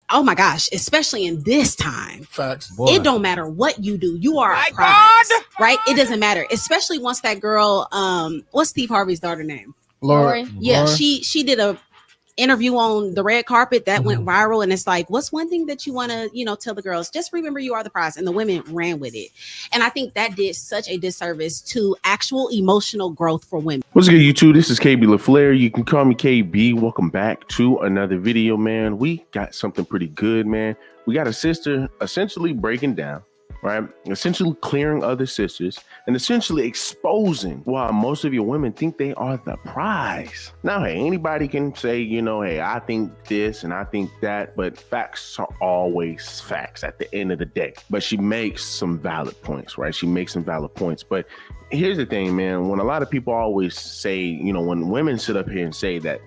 oh my gosh, especially in this time. Facts. Boy. It don't matter what you do. You are My a prize, God. right? It doesn't matter. Especially once that girl, what's Steve Harvey's daughter name? Lori. Yeah, Lori. she did a interview on the red carpet that went viral, and it's like, what's one thing that you want to tell the girls? Just remember you are the prize. And the women ran with it, and I think that did such a disservice to actual emotional growth for women. What's good, YouTube? This is KB LaFleur. You can call me KB. Welcome back to another video, man. We got something pretty good, man. We got a sister essentially breaking down, right? Essentially clearing other sisters and essentially exposing why most of your women think they are the prize. Now, hey, anybody can say, hey, I think this and I think that, but facts are always facts at the end of the day. But she makes some valid points, right? She makes some valid points. But here's the thing, man. When a lot of people always say, when women sit up here and say that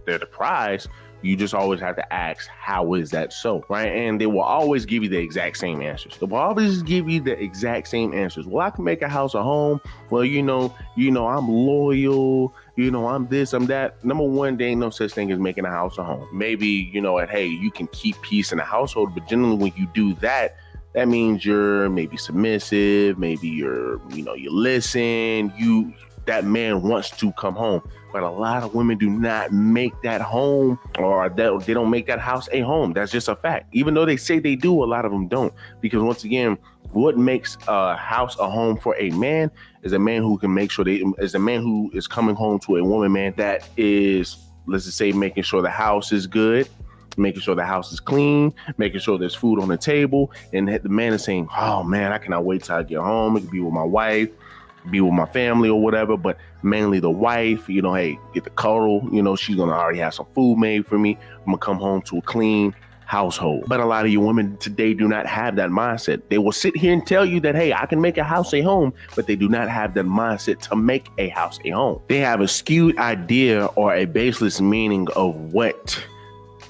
they're the prize, you just always have to ask, how is that so, right? And they will always give you the exact same answers. They will always give you the exact same answers. Well, I can make a house a home. Well, I'm loyal. I'm this, I'm that. Number one, there ain't no such thing as making a house a home. Maybe, hey, you can keep peace in the household, but generally when you do that, that means you're maybe submissive, maybe you listen, that man wants to come home. But a lot of women do not make that home, or they don't make that house a home. That's just a fact. Even though they say they do, a lot of them don't. Because once again, what makes a house a home for a man is a man who can make sure is a man who is coming home to a woman, man, that is, let's just say, making sure the house is good, making sure the house is clean, making sure there's food on the table. And the man is saying, oh man, I cannot wait till I get home. It could be with my wife, be with my family or whatever, but mainly the wife, hey, get the cuddle, she's gonna already have some food made for me. I'm gonna come home to a clean household. But a lot of you women today do not have that mindset. They will sit here and tell you that, hey, I can make a house a home, but they do not have that mindset to make a house a home. They have a skewed idea or a baseless meaning of what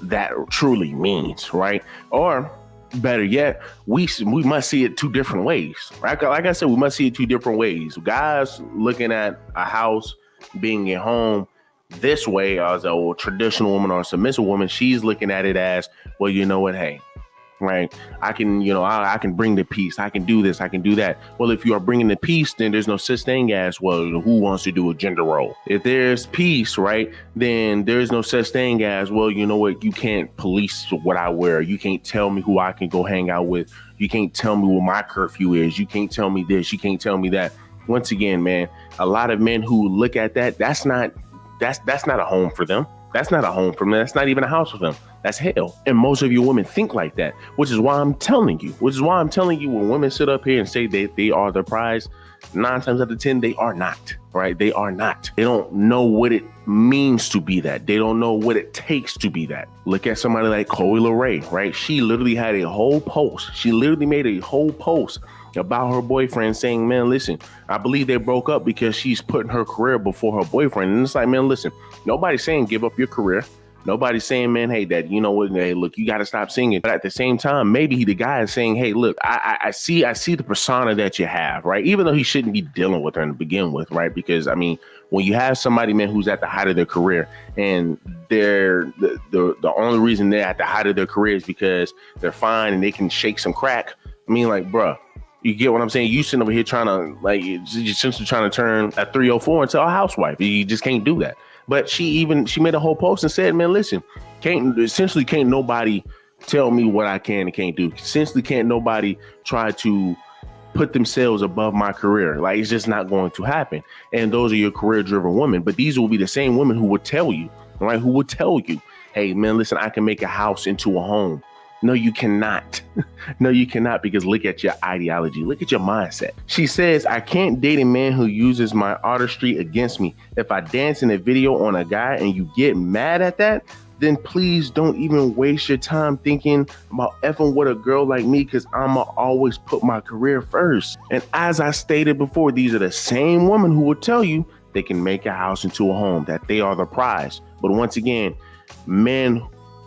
that truly means, right? Or better yet, we must see it two different ways, right? Like I said, we must see it two different ways. Guys looking at a house being a home this way as a traditional woman or a submissive woman, she's looking at it as, well, you know what, hey, right, I can, I can bring the peace. I can do this. I can do that. Well, if you are bringing the peace, then there's no such thing as, well, who wants to do a gender role? If there's peace, right, then there's no such thing as, well, you know what, you can't police what I wear. You can't tell me who I can go hang out with. You can't tell me what my curfew is. You can't tell me this. You can't tell me that. Once again, man, a lot of men who look at that, that's not a home for them. That's not a home for them. That's not even a house for them. That's hell. And most of you women think like that, which is why I'm telling you when women sit up here and say they are the prize, 9 times out of 10, they are not, right? They are not. They don't know what it means to be that. They don't know what it takes to be that. Look at somebody like Chloe LeRae, right? She literally had a whole post. She literally made a whole post about her boyfriend saying, man, listen, I believe they broke up because she's putting her career before her boyfriend. And it's like, man, listen, nobody's saying give up your career. Nobody's saying, man, hey, that, hey, look, you got to stop singing. But at the same time, maybe the guy is saying, hey, look, I see the persona that you have, right? Even though he shouldn't be dealing with her to begin with, right? Because, I mean, when you have somebody, man, who's at the height of their career and they're the only reason they're at the height of their career is because they're fine and they can shake some crack. I mean, like, bruh, you get what I'm saying? You sitting over here trying to, like, you're essentially trying to turn a 304 into a housewife. You just can't do that. But she made a whole post and said, man, listen, can't nobody tell me what I can and can't do. Essentially, can't nobody try to put themselves above my career. Like, it's just not going to happen. And those are your career-driven women. But these will be the same women who would tell you, right? Who would tell you, hey, man, listen, I can make a house into a home. No, you cannot. No, you cannot, because look at your ideology. Look at your mindset. She says, I can't date a man who uses my artistry against me. If I dance in a video on a guy and you get mad at that, then please don't even waste your time thinking about effing with a girl like me, because I'ma always put my career first. And as I stated before, these are the same women who will tell you they can make a house into a home, that they are the prize. But once again, men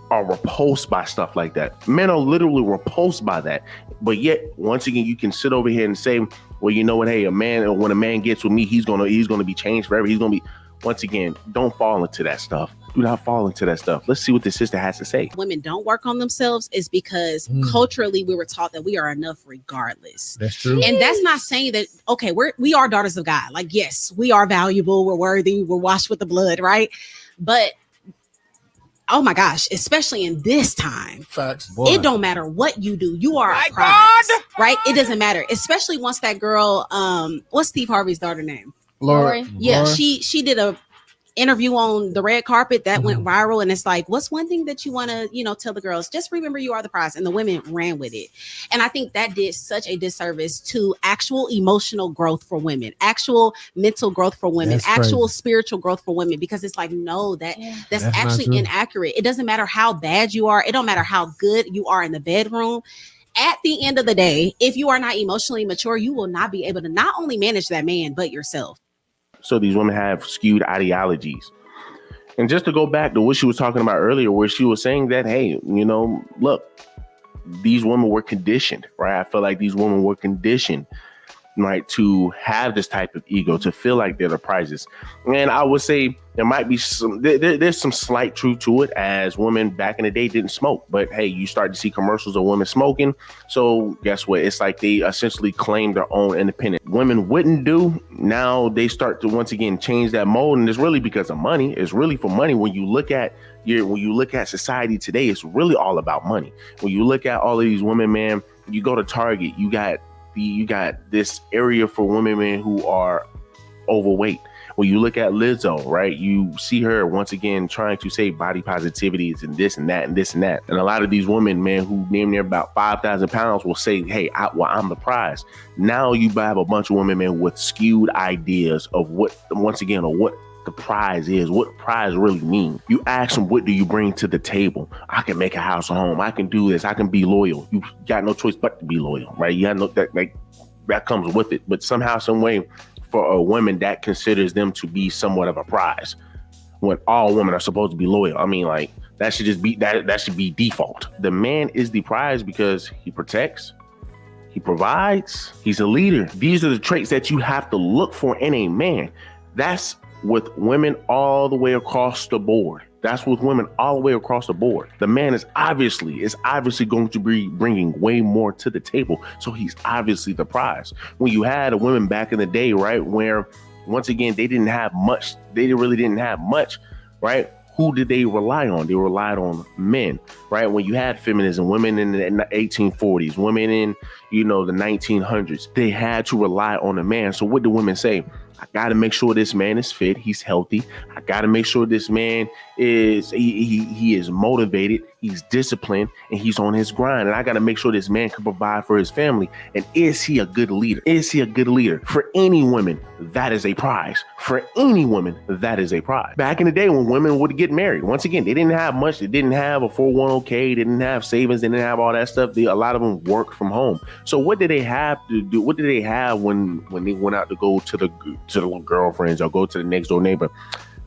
are repulsed by stuff like that. Men are literally repulsed by that. But yet, once again, you can sit over here and say, well, you know what? Hey, when a man gets with me, he's gonna be changed forever. He's gonna be. Once again, don't fall into that stuff. Do not fall into that stuff. Let's see what the sister has to say. Women don't work on themselves is because culturally we were taught that we are enough regardless. That's true. And that's not saying that, okay, we are daughters of God. Like, yes, we are valuable, we're worthy, we're washed with the blood, right? But oh my gosh, especially in this time, Facts. It don't matter what you do, you are a prize, right? It doesn't matter, especially once that girl, what's Steve Harvey's daughter name? Lori. Yeah, she did a interview on the red carpet that went viral, and it's like, what's one thing that you want to tell the girls? Just remember you are the prize. And the women ran with it, and I think that did such a disservice to actual emotional growth for women, actual mental growth for women, actual spiritual growth for women, because it's like, no, that's actually inaccurate. It doesn't matter how bad you are, it don't matter how good you are in the bedroom. At the end of the day, if you are not emotionally mature, you will not be able to not only manage that man but yourself. So these women have skewed ideologies. And just to go back to what she was talking about earlier, where she was saying that, hey, look, these women were conditioned, right? I feel like these women were conditioned, right, to have this type of ego, to feel like they're the prizes. And I would say there might be there's some slight truth to it, as women back in the day didn't smoke. But hey, you start to see commercials of women smoking. So guess what? It's like they essentially claim their own independence. Women wouldn't do. Now they start to once again change that mold. And it's really because of money. It's really for money. When you look at society today, it's really all about money. When you look at all of these women, man, you go to Target, you got this area for women, man, who are overweight. When you look at Lizzo, right, you see her once again trying to say body positivity is and this and that and this and that. And a lot of these women, man, who damn near about 5,000 pounds will say, hey, I'm the prize. Now you have a bunch of women, man, with skewed ideas of what the prize is, what prize really means. You ask them, what do you bring to the table? I can make a house, a home. I can do this. I can be loyal. You got no choice but to be loyal, right? You got no that comes with it. But somehow, some way, for a woman that considers them to be somewhat of a prize, when all women are supposed to be loyal. I mean, like, that should just be that should be default. The man is the prize because he protects, he provides, he's a leader. These are the traits that you have to look for in a man. That's with women all the way across the board. The man is obviously going to be bringing way more to the table. So he's obviously the prize. When you had a woman back in the day, right, where once again, they didn't have much. They really didn't have much, right? Who did they rely on? They relied on men, right? When you had feminism, women in the 1840s, women in, the 1900s, they had to rely on a man. So what do women say? I got to make sure this man is fit. He's healthy. I got to make sure this man is, he is motivated. He's disciplined and he's on his grind. And I got to make sure this man can provide for his family. And is he a good leader? For any woman, that is a prize. Back in the day when women would get married, once again, they didn't have much. They didn't have a 401k. They didn't have savings. They didn't have all that stuff. A lot of them worked from home. So what did they have to do? What did they have when they went out to go to the girlfriends or go to the next door neighbor?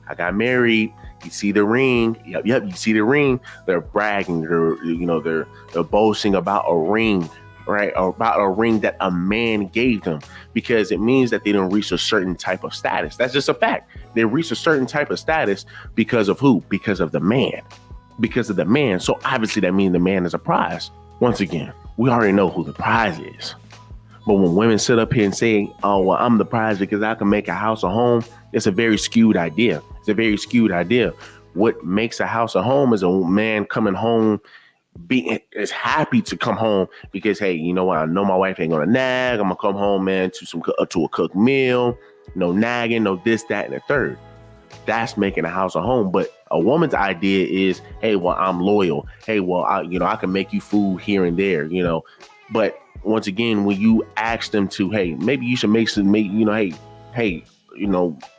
I got married. You see the ring. Yep. You see the ring. They're bragging. They're boasting about a ring, right? About a ring that a man gave them, because it means that they don't reach a certain type of status. That's just a fact. They reach a certain type of status because of who? Because of the man. So obviously that means the man is a prize. Once again, we already know who the prize is. But when women sit up here and say, oh, well, I'm the prize because I can make a house a home, it's a very skewed idea. What makes a house a home is a man coming home, is happy to come home because, hey, you know what? I know my wife ain't going to nag. I'm going to come home, man, to a cooked meal. No nagging, no this, that, and the third. That's making a house a home. But a woman's idea is, hey, well, I'm loyal. Hey, well, I can make you food here and there, But once again, when you ask them to, hey, maybe you should hey,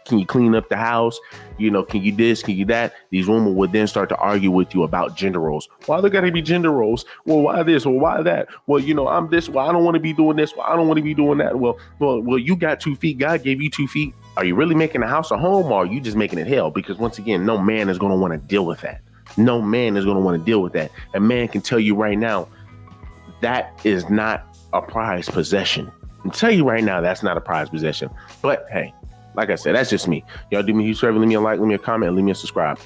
can you clean up the house? Can you this? Can you that? These women would then start to argue with you about gender roles. Why there got to be gender roles? Well, why this? Well, why that? Well, I'm this. Well, I don't want to be doing this. Well, I don't want to be doing that. Well, you got 2 feet. God gave you 2 feet. Are you really making a house a home, or are you just making it hell? Because once again, no man is going to want to deal with that. A man can tell you right now, that is not a prized possession. I'll tell you right now, that's not a prized possession. But hey, like I said, that's just me. Y'all do me a huge favor. Leave me a like, leave me a comment, leave me a subscribe.